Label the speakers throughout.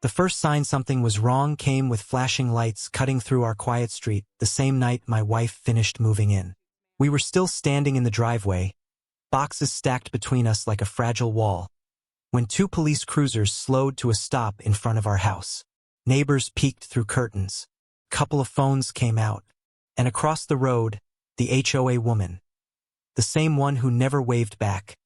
Speaker 1: The first sign something was wrong came with flashing lights cutting through our quiet street the same night my wife finished moving in. We were still standing in the driveway, boxes stacked between us like a fragile wall, when two police cruisers slowed to a stop in front of our house. Neighbors peeked through curtains. A couple of phones came out, and across the road, the HOA woman, the same one who never waved back,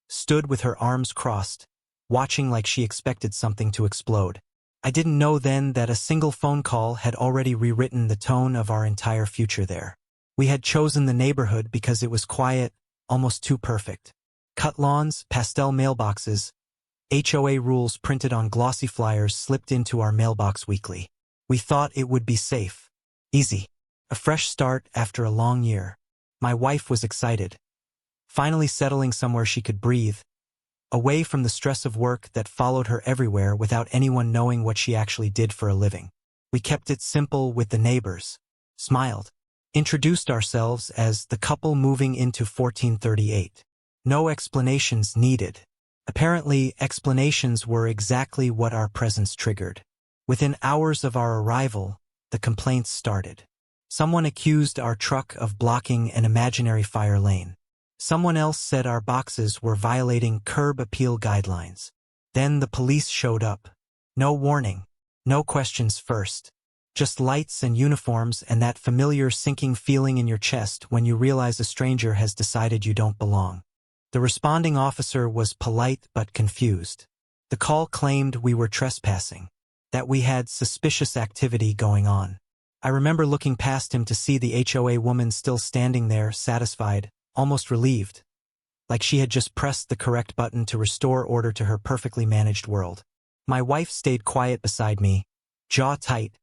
Speaker 1: stood with her arms crossed, watching like she expected something to explode. I didn't know then that a single phone call had already rewritten the tone of our entire future there. We had chosen the neighborhood because it was quiet, almost too perfect. Cut lawns, pastel mailboxes, HOA rules printed on glossy flyers slipped into our mailbox weekly. We thought it would be safe, easy, a fresh start after a long year. My wife was excited, finally settling somewhere she could breathe, away from the stress of work that followed her everywhere without anyone knowing what she actually did for a living. We kept it simple with the neighbors, smiled, introduced ourselves as the couple moving into 1438. No explanations needed. Apparently, explanations were exactly what our presence triggered. Within hours of our arrival, the complaints started. Someone accused our truck of blocking an imaginary fire lane. Someone else said our boxes were violating curb appeal guidelines. Then the police showed up. No warning, no questions first. Just lights and uniforms and that familiar sinking feeling in your chest when you realize a stranger has decided you don't belong. The responding officer was polite but confused. The call claimed we were trespassing, that we had suspicious activity going on. I remember looking past him to see the HOA woman still standing there, satisfied, almost relieved, like she had just pressed the correct button to restore order to her perfectly managed world. My wife stayed quiet beside me, jaw tight,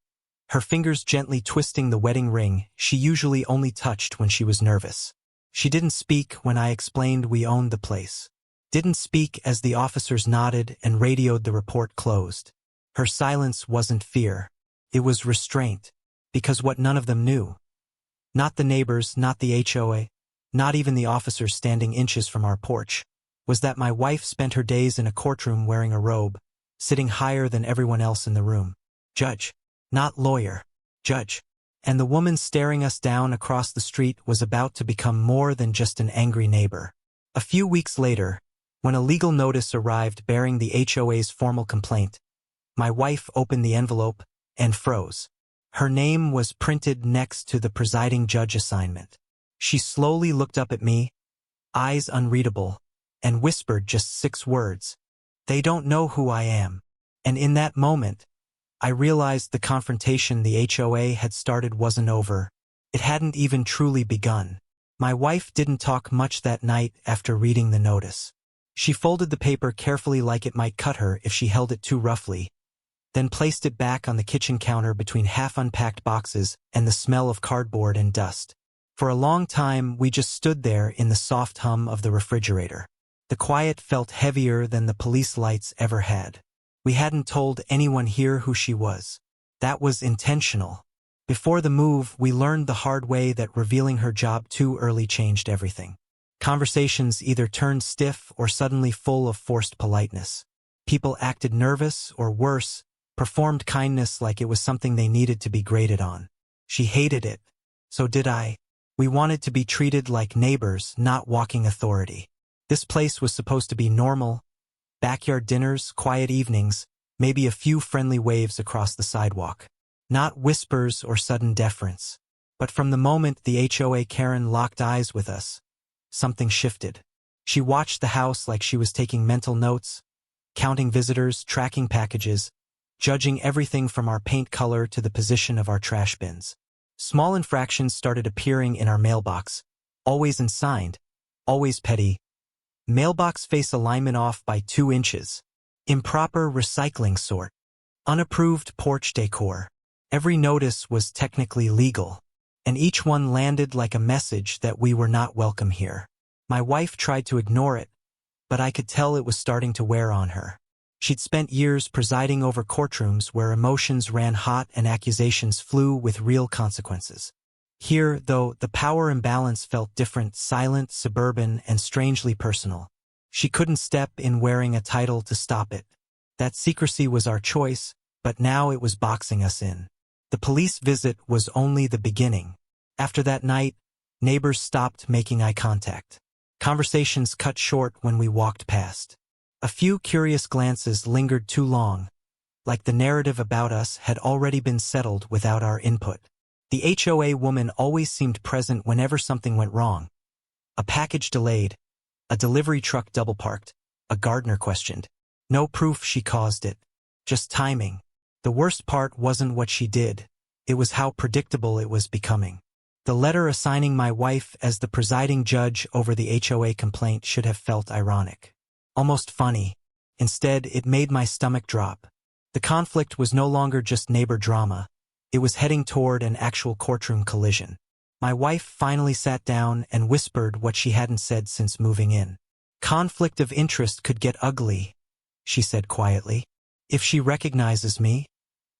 Speaker 1: her fingers gently twisting the wedding ring she usually only touched when she was nervous. She didn't speak when I explained we owned the place. Didn't speak as the officers nodded and radioed the report closed. Her silence wasn't fear. It was restraint. Because what none of them knew, not the neighbors, not the HOA, not even the officers standing inches from our porch, was that my wife spent her days in a courtroom wearing a robe, sitting higher than everyone else in the room. Judge. Not lawyer. Judge. And the woman staring us down across the street was about to become more than just an angry neighbor. A few weeks later, when a legal notice arrived bearing the HOA's formal complaint, my wife opened the envelope and froze. Her name was printed next to the presiding judge assignment. She slowly looked up at me, eyes unreadable, and whispered just 6 words. "They don't know who I am." And in that moment, I realized the confrontation the HOA had started wasn't over. It hadn't even truly begun. My wife didn't talk much that night after reading the notice. She folded the paper carefully like it might cut her if she held it too roughly, then placed it back on the kitchen counter between half-unpacked boxes and the smell of cardboard and dust. For a long time, we just stood there in the soft hum of the refrigerator. The quiet felt heavier than the police lights ever had. We hadn't told anyone here who she was. That was intentional. Before the move, we learned the hard way that revealing her job too early changed everything. Conversations either turned stiff or suddenly full of forced politeness. People acted nervous or worse, performed kindness like it was something they needed to be graded on. She hated it. So did I. We wanted to be treated like neighbors, not walking authority. This place was supposed to be normal. Backyard dinners, quiet evenings, maybe a few friendly waves across the sidewalk. Not whispers or sudden deference. But from the moment the HOA Karen locked eyes with us, something shifted. She watched the house like she was taking mental notes, counting visitors, tracking packages, judging everything from our paint color to the position of our trash bins. Small infractions started appearing in our mailbox, always unsigned, always petty. Mailbox face alignment off by 2 inches. Improper recycling sort. Unapproved porch decor. Every notice was technically legal, and each one landed like a message that we were not welcome here. My wife tried to ignore it, but I could tell it was starting to wear on her. She'd spent years presiding over courtrooms where emotions ran hot and accusations flew with real consequences. Here, though, the power imbalance felt different, silent, suburban, and strangely personal. She couldn't step in wearing a title to stop it. That secrecy was our choice, but now it was boxing us in. The police visit was only the beginning. After that night, neighbors stopped making eye contact. Conversations cut short when we walked past. A few curious glances lingered too long, like the narrative about us had already been settled without our input. The HOA woman always seemed present whenever something went wrong. A package delayed, a delivery truck double-parked, a gardener questioned. No proof she caused it, just timing. The worst part wasn't what she did, it was how predictable it was becoming. The letter assigning my wife as the presiding judge over the HOA complaint should have felt ironic. Almost funny. Instead, it made my stomach drop. The conflict was no longer just neighbor drama. It was heading toward an actual courtroom collision. My wife finally sat down and whispered what she hadn't said since moving in. Conflict of interest could get ugly, she said quietly. If she recognizes me,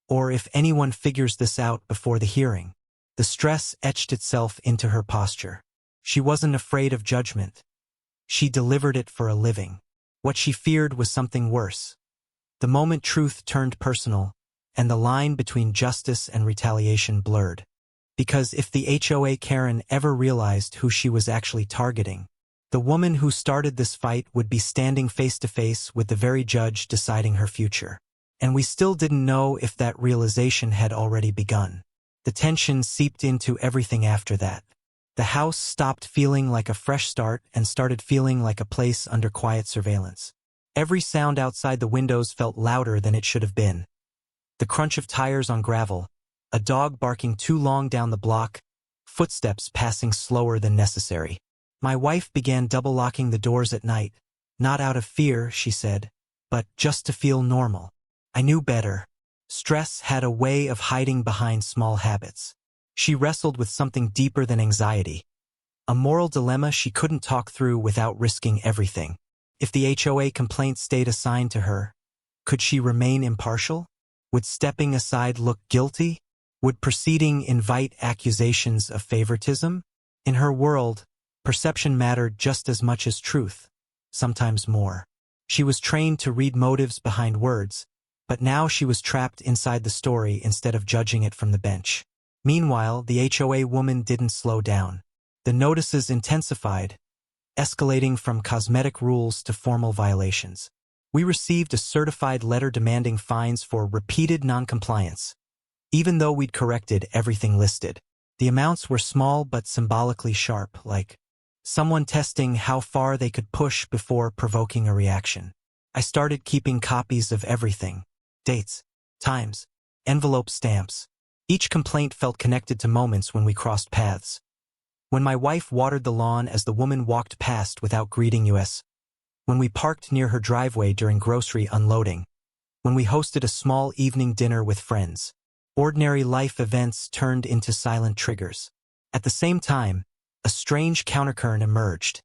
Speaker 1: or if anyone figures this out before the hearing. The stress etched itself into her posture. She wasn't afraid of judgment. She delivered it for a living. What she feared was something worse. The moment truth turned personal, and the line between justice and retaliation blurred. Because if the HOA Karen ever realized who she was actually targeting, the woman who started this fight would be standing face to face with the very judge deciding her future. And we still didn't know if that realization had already begun. The tension seeped into everything after that. The house stopped feeling like a fresh start and started feeling like a place under quiet surveillance. Every sound outside the windows felt louder than it should have been. The crunch of tires on gravel, a dog barking too long down the block, footsteps passing slower than necessary. My wife began double-locking the doors at night. Not out of fear, she said, but just to feel normal. I knew better. Stress had a way of hiding behind small habits. She wrestled with something deeper than anxiety. A moral dilemma she couldn't talk through without risking everything. If the HOA complaint stayed assigned to her, could she remain impartial? Would stepping aside look guilty? Would proceeding invite accusations of favoritism? In her world, perception mattered just as much as truth, sometimes more. She was trained to read motives behind words, but now she was trapped inside the story instead of judging it from the bench. Meanwhile, the HOA woman didn't slow down. The notices intensified, escalating from cosmetic rules to formal violations. We received a certified letter demanding fines for repeated noncompliance. Even though we'd corrected everything listed, the amounts were small but symbolically sharp, like someone testing how far they could push before provoking a reaction. I started keeping copies of everything. Dates, times, envelope stamps. Each complaint felt connected to moments when we crossed paths. When my wife watered the lawn as the woman walked past without greeting us. When we parked near her driveway during grocery unloading. When we hosted a small evening dinner with friends. Ordinary life events turned into silent triggers. At the same time, a strange countercurrent emerged.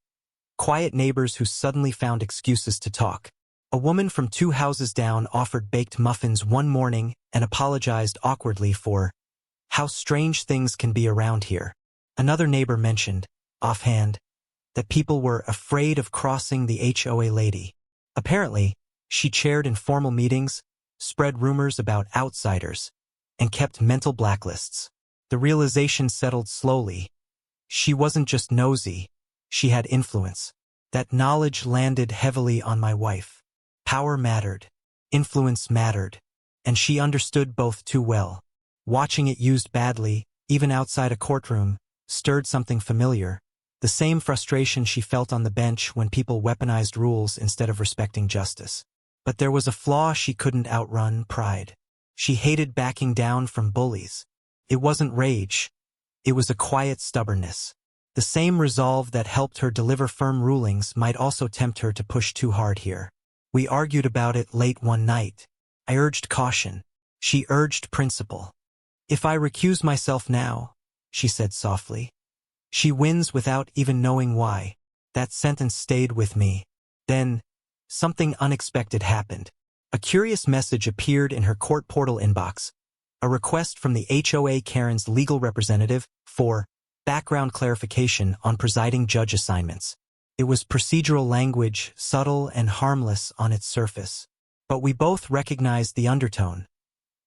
Speaker 1: Quiet neighbors who suddenly found excuses to talk. A woman from 2 houses down offered baked muffins one morning and apologized awkwardly for how strange things can be around here. Another neighbor mentioned, offhand, that people were afraid of crossing the HOA lady. Apparently, she chaired informal meetings, spread rumors about outsiders, and kept mental blacklists. The realization settled slowly. She wasn't just nosy, she had influence. That knowledge landed heavily on my wife. Power mattered, influence mattered, and she understood both too well. Watching it used badly, even outside a courtroom, stirred something familiar, the same frustration she felt on the bench when people weaponized rules instead of respecting justice. But there was a flaw she couldn't outrun: pride. She hated backing down from bullies. It wasn't rage. It was a quiet stubbornness. The same resolve that helped her deliver firm rulings might also tempt her to push too hard here. We argued about it late one night. I urged caution. She urged principle. If I recuse myself now, she said softly, she wins without even knowing why. That sentence stayed with me. Then, something unexpected happened. A curious message appeared in her court portal inbox. A request from the HOA Karen's legal representative for background clarification on presiding judge assignments. It was procedural language, subtle and harmless on its surface. But we both recognized the undertone.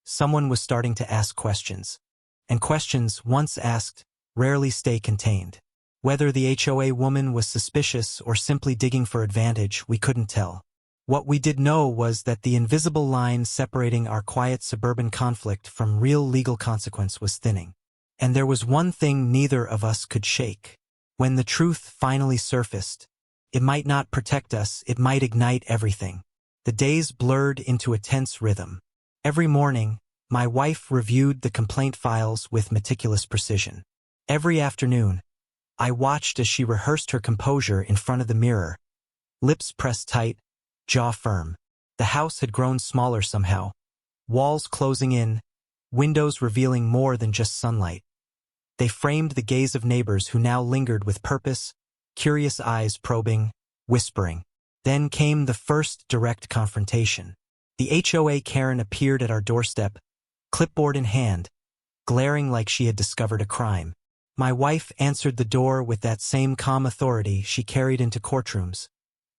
Speaker 1: someone was starting to ask questions. And questions, once asked, rarely stay contained. Whether the HOA woman was suspicious or simply digging for advantage, we couldn't tell. What we did know was that the invisible line separating our quiet suburban conflict from real legal consequence was thinning. And there was one thing neither of us could shake. When the truth finally surfaced, it might not protect us, it might ignite everything. The days blurred into a tense rhythm. Every morning, my wife reviewed the complaint files with meticulous precision. Every afternoon, I watched as she rehearsed her composure in front of the mirror, lips pressed tight, jaw firm. The house had grown smaller somehow, walls closing in, windows revealing more than just sunlight. They framed the gaze of neighbors who now lingered with purpose, curious eyes probing, whispering. Then came the first direct confrontation. The HOA Karen appeared at our doorstep, clipboard in hand, glaring like she had discovered a crime. My wife answered the door with that same calm authority she carried into courtrooms,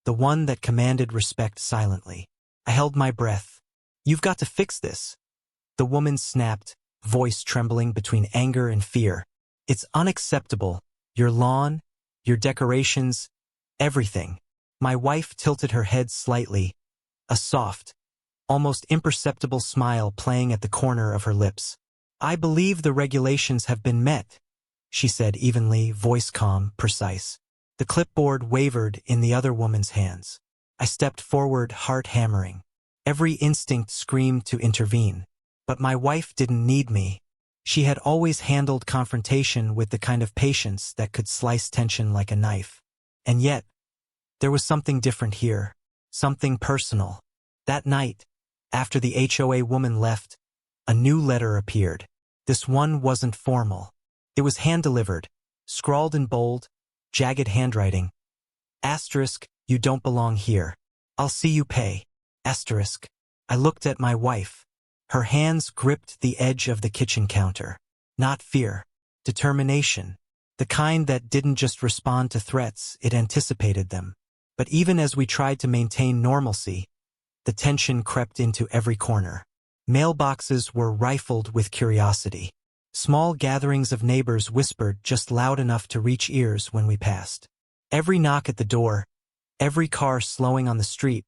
Speaker 1: the one that commanded respect silently. I held my breath. "You've got to fix this," the woman snapped, voice trembling between anger and fear. "It's unacceptable. Your lawn, your decorations, everything." My wife tilted her head slightly, a soft, almost imperceptible smile playing at the corner of her lips. "I believe the regulations have been met," she said evenly, voice calm, precise. The clipboard wavered in the other woman's hands. I stepped forward, heart hammering. Every instinct screamed to intervene. But my wife didn't need me. She had always handled confrontation with the kind of patience that could slice tension like a knife. And yet, there was something different here, something personal. That night, after the HOA woman left, a new letter appeared. This one wasn't formal. It was hand-delivered, scrawled in bold, jagged handwriting. Asterisk, "You don't belong here. I'll see you pay." Asterisk. I looked at my wife. Her hands gripped the edge of the kitchen counter. Not fear, determination. The kind that didn't just respond to threats, it anticipated them. But even as we tried to maintain normalcy, the tension crept into every corner. Mailboxes were rifled with curiosity. Small gatherings of neighbors whispered just loud enough to reach ears when we passed. Every knock at the door, every car slowing on the street,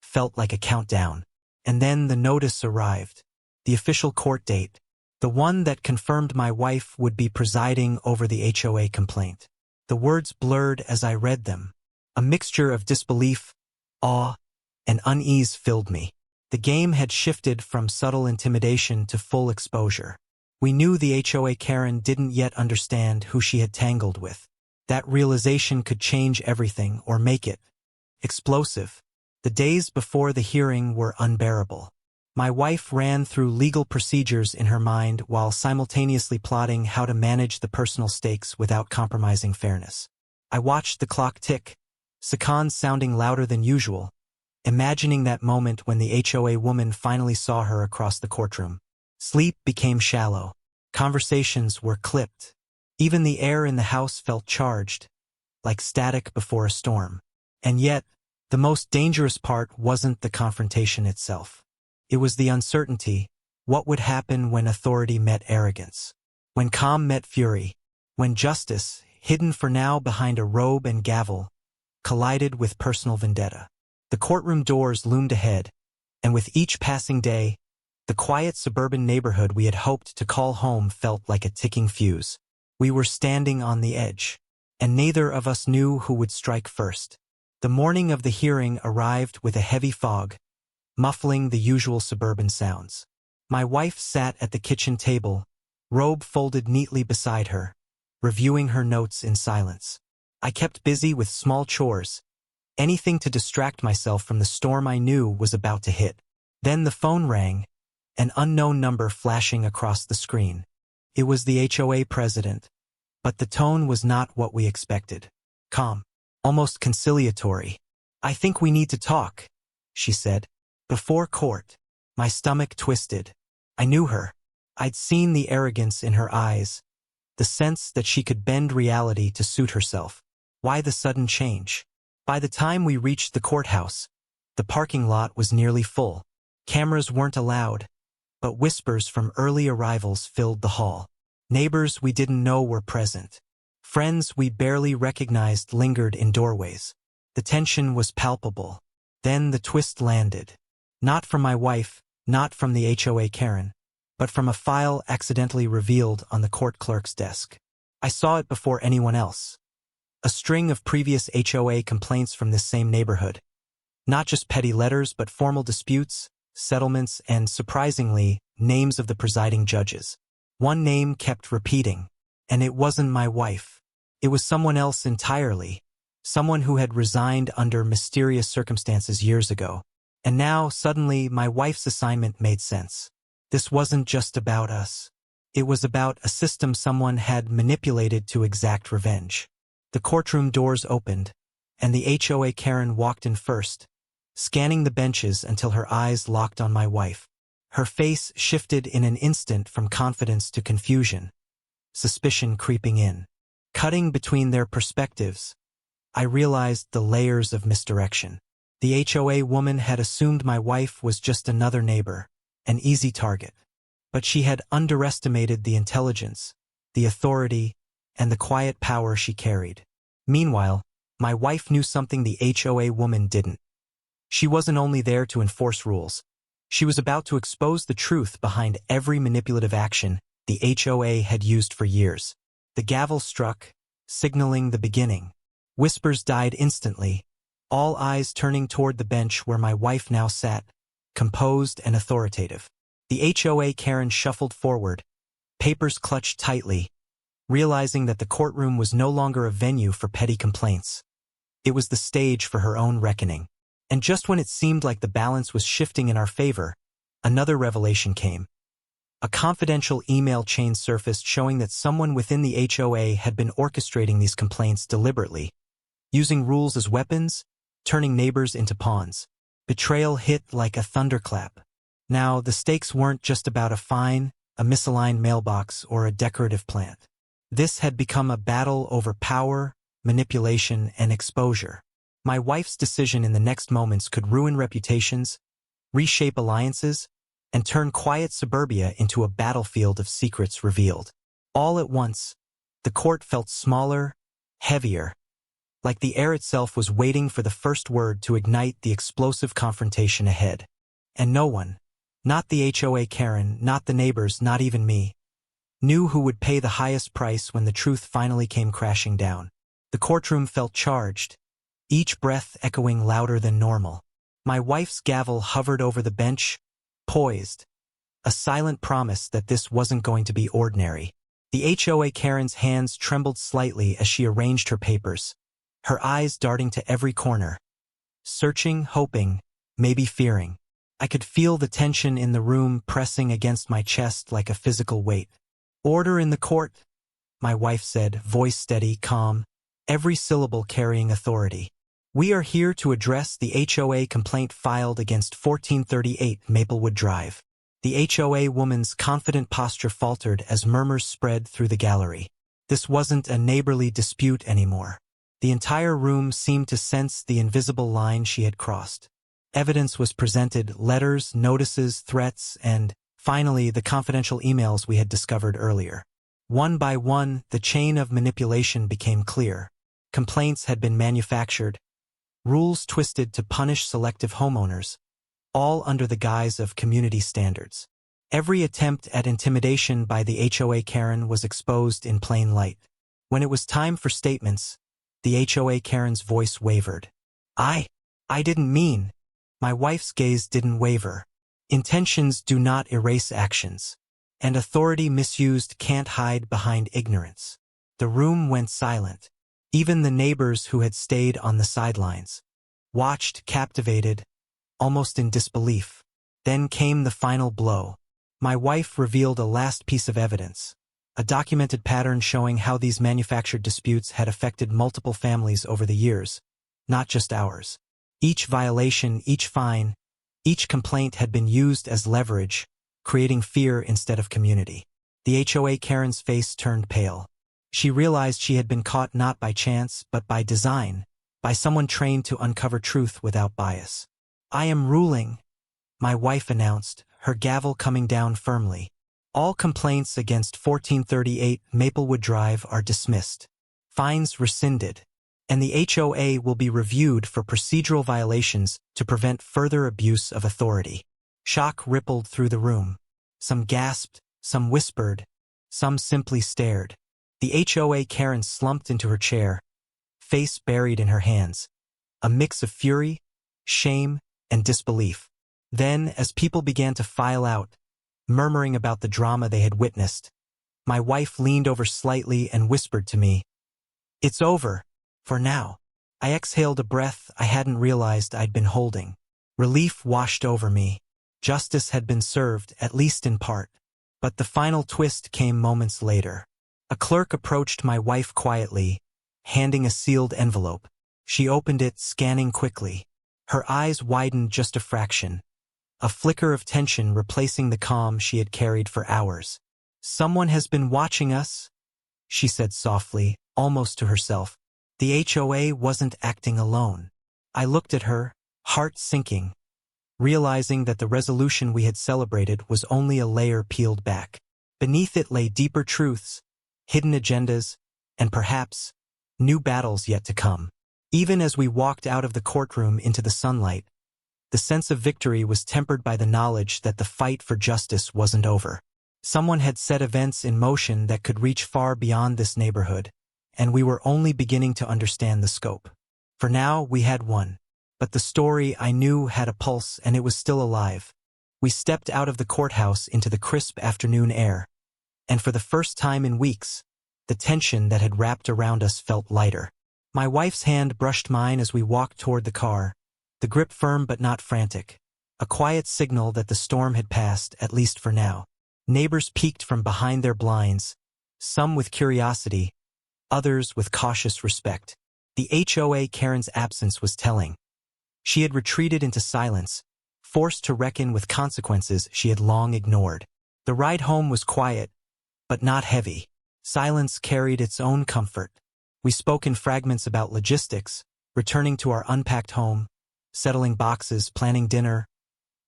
Speaker 1: felt like a countdown. And then the notice arrived. The official court date. The one that confirmed my wife would be presiding over the HOA complaint. The words blurred as I read them. A mixture of disbelief, awe, and unease filled me. The game had shifted from subtle intimidation to full exposure. We knew the HOA Karen didn't yet understand who she had tangled with. That realization could change everything or make it explosive. The days before the hearing were unbearable. My wife ran through legal procedures in her mind while simultaneously plotting how to manage the personal stakes without compromising fairness. I watched the clock tick, seconds sounding louder than usual, imagining that moment when the HOA woman finally saw her across the courtroom. Sleep became shallow. Conversations were clipped. Even the air in the house felt charged, like static before a storm. And yet, the most dangerous part wasn't the confrontation itself. It was the uncertainty. What would happen when authority met arrogance? When calm met fury? When justice, hidden for now behind a robe and gavel, collided with personal vendetta? The courtroom doors loomed ahead, and with each passing day, the quiet suburban neighborhood we had hoped to call home felt like a ticking fuse. We were standing on the edge, and neither of us knew who would strike first. The morning of the hearing arrived with a heavy fog, muffling the usual suburban sounds. My wife sat at the kitchen table, robe folded neatly beside her, reviewing her notes in silence. I kept busy with small chores, anything to distract myself from the storm I knew was about to hit. Then the phone rang, an unknown number flashing across the screen. It was the HOA president, but the tone was not what we expected. Calm, almost conciliatory. "I think we need to talk," she said. Before court, my stomach twisted. I knew her. I'd seen the arrogance in her eyes, the sense that she could bend reality to suit herself. Why the sudden change? By the time we reached the courthouse, the parking lot was nearly full. Cameras weren't allowed, but whispers from early arrivals filled the hall. Neighbors we didn't know were present. Friends we barely recognized lingered in doorways. The tension was palpable. Then the twist landed. Not from my wife, not from the HOA Karen, but from a file accidentally revealed on the court clerk's desk. I saw it before anyone else. A string of previous HOA complaints from this same neighborhood. Not just petty letters, but formal disputes, settlements, and, surprisingly, names of the presiding judges. One name kept repeating, and it wasn't my wife. It was someone else entirely, someone who had resigned under mysterious circumstances years ago. And now, suddenly, my wife's assignment made sense. This wasn't just about us. It was about a system someone had manipulated to exact revenge. The courtroom doors opened, and the HOA Karen walked in first, scanning the benches until her eyes locked on my wife. Her face shifted in an instant from confidence to confusion, suspicion creeping in. Cutting between their perspectives, I realized the layers of misdirection. The HOA woman had assumed my wife was just another neighbor, an easy target. But she had underestimated the intelligence, the authority, and the quiet power she carried. Meanwhile, my wife knew something the HOA woman didn't. She wasn't only there to enforce rules. She was about to expose the truth behind every manipulative action the HOA had used for years. The gavel struck, signaling the beginning. Whispers died instantly, all eyes turning toward the bench where my wife now sat, composed and authoritative. The HOA Karen shuffled forward, papers clutched tightly, realizing that the courtroom was no longer a venue for petty complaints. It was the stage for her own reckoning. And just when it seemed like the balance was shifting in our favor, another revelation came. A confidential email chain surfaced showing that someone within the HOA had been orchestrating these complaints deliberately, using rules as weapons, turning neighbors into pawns. Betrayal hit like a thunderclap. Now, the stakes weren't just about a fine, a misaligned mailbox, or a decorative plant. This had become a battle over power, manipulation, and exposure. My wife's decision in the next moments could ruin reputations, reshape alliances, and turn quiet suburbia into a battlefield of secrets revealed. All at once, the court felt smaller, heavier, like the air itself was waiting for the first word to ignite the explosive confrontation ahead. And no one, not the HOA Karen, not the neighbors, not even me, knew who would pay the highest price when the truth finally came crashing down. The courtroom felt charged, each breath echoing louder than normal. My wife's gavel hovered over the bench, poised, a silent promise that this wasn't going to be ordinary. The HOA Karen's hands trembled slightly as she arranged her papers, her eyes darting to every corner, searching, hoping, maybe fearing. I could feel the tension in the room pressing against my chest like a physical weight. "Order in the court," my wife said, voice steady, calm, every syllable carrying authority. "We are here to address the HOA complaint filed against 1438 Maplewood Drive." The HOA woman's confident posture faltered as murmurs spread through the gallery. This wasn't a neighborly dispute anymore. The entire room seemed to sense the invisible line she had crossed. Evidence was presented, letters, notices, threats, and, finally, the confidential emails we had discovered earlier. One by one, the chain of manipulation became clear. Complaints had been manufactured, rules twisted to punish selective homeowners, all under the guise of community standards. Every attempt at intimidation by the HOA Karen was exposed in plain light. When it was time for statements, the HOA Karen's voice wavered. I didn't mean." My wife's gaze didn't waver. Intentions do not erase actions, and authority misused can't hide behind ignorance. The room went silent. Even the neighbors who had stayed on the sidelines watched, captivated, almost in disbelief. Then came the final blow. My wife revealed a last piece of evidence, a documented pattern showing how these manufactured disputes had affected multiple families over the years, not just ours. Each violation, each fine, each complaint had been used as leverage, creating fear instead of community. The HOA Karen's face turned pale. She realized she had been caught not by chance, but by design, by someone trained to uncover truth without bias. "I am ruling," my wife announced, her gavel coming down firmly. All complaints against 1438 Maplewood Drive are dismissed. Fines rescinded. And the HOA will be reviewed for procedural violations to prevent further abuse of authority. Shock rippled through the room. Some gasped, some whispered, some simply stared. The HOA Karen slumped into her chair, face buried in her hands. A mix of fury, shame, and disbelief. Then, as people began to file out, murmuring about the drama they had witnessed, my wife leaned over slightly and whispered to me, "It's over, for now." I exhaled a breath I hadn't realized I'd been holding. Relief washed over me. Justice had been served, at least in part. But the final twist came moments later. A clerk approached my wife quietly, handing a sealed envelope. She opened it, scanning quickly. Her eyes widened just a fraction, a flicker of tension replacing the calm she had carried for hours. "Someone has been watching us," she said softly, almost to herself. The HOA wasn't acting alone. I looked at her, heart sinking, realizing that the resolution we had celebrated was only a layer peeled back. Beneath it lay deeper truths, hidden agendas, and perhaps new battles yet to come. Even as we walked out of the courtroom into the sunlight, the sense of victory was tempered by the knowledge that the fight for justice wasn't over. Someone had set events in motion that could reach far beyond this neighborhood, and we were only beginning to understand the scope. For now, we had won. But the story, I knew, had a pulse, and it was still alive. We stepped out of the courthouse into the crisp afternoon air, and for the first time in weeks, the tension that had wrapped around us felt lighter. My wife's hand brushed mine as we walked toward the car, the grip firm but not frantic, a quiet signal that the storm had passed, at least for now. Neighbors peeked from behind their blinds, some with curiosity, others with cautious respect. The HOA Karen's absence was telling. She had retreated into silence, forced to reckon with consequences she had long ignored. The ride home was quiet, but not heavy. Silence carried its own comfort. We spoke in fragments about logistics, returning to our unpacked home, settling boxes, planning dinner,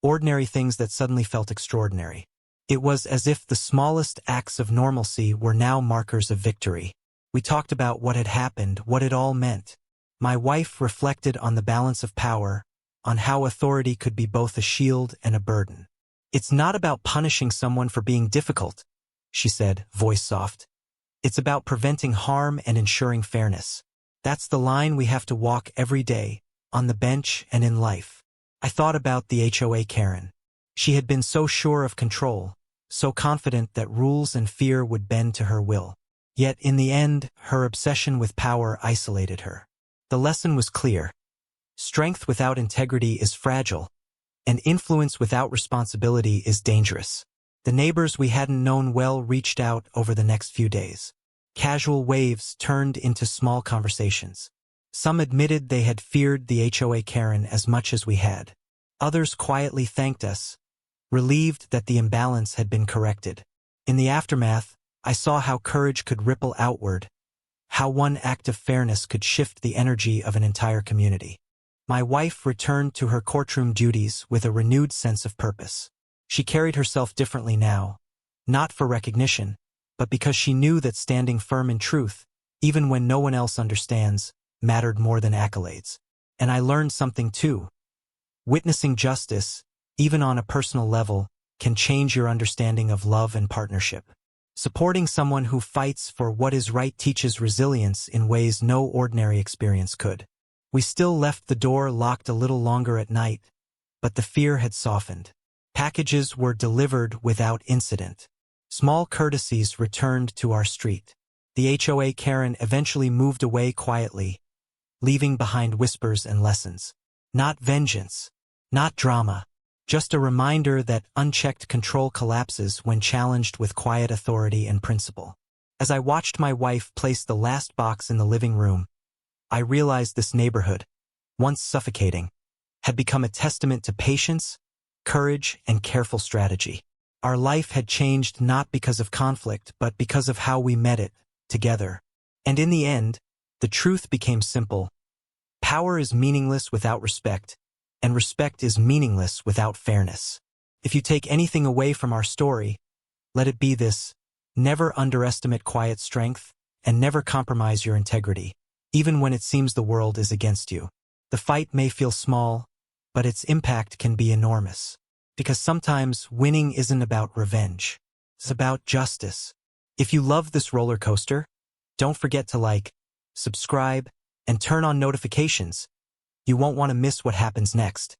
Speaker 1: ordinary things that suddenly felt extraordinary. It was as if the smallest acts of normalcy were now markers of victory. We talked about what had happened, what it all meant. My wife reflected on the balance of power, on how authority could be both a shield and a burden. "It's not about punishing someone for being difficult," she said, voice soft. "It's about preventing harm and ensuring fairness. That's the line we have to walk every day, on the bench and in life." I thought about the HOA Karen. She had been so sure of control, so confident that rules and fear would bend to her will. Yet in the end, her obsession with power isolated her. The lesson was clear. Strength without integrity is fragile, and influence without responsibility is dangerous. The neighbors we hadn't known well reached out over the next few days. Casual waves turned into small conversations. Some admitted they had feared the HOA Karen as much as we had. Others quietly thanked us, relieved that the imbalance had been corrected. In the aftermath, I saw how courage could ripple outward, how one act of fairness could shift the energy of an entire community. My wife returned to her courtroom duties with a renewed sense of purpose. She carried herself differently now, not for recognition, but because she knew that standing firm in truth, even when no one else understands, mattered more than accolades. And I learned something too. Witnessing justice, even on a personal level, can change your understanding of love and partnership. Supporting someone who fights for what is right teaches resilience in ways no ordinary experience could. We still left the door locked a little longer at night, but the fear had softened. Packages were delivered without incident. Small courtesies returned to our street. The HOA Karen eventually moved away quietly, leaving behind whispers and lessons. Not vengeance, not drama, just a reminder that unchecked control collapses when challenged with quiet authority and principle. As I watched my wife place the last box in the living room, I realized this neighborhood, once suffocating, had become a testament to patience, courage, and careful strategy. Our life had changed not because of conflict, but because of how we met it, together. And in the end, the truth became simple. Power is meaningless without respect, and respect is meaningless without fairness. If you take anything away from our story, let it be this: never underestimate quiet strength and never compromise your integrity, even when it seems the world is against you. The fight may feel small, but its impact can be enormous. Because sometimes winning isn't about revenge. It's about justice. If you love this roller coaster, don't forget to like, subscribe, and turn on notifications. You won't want to miss what happens next.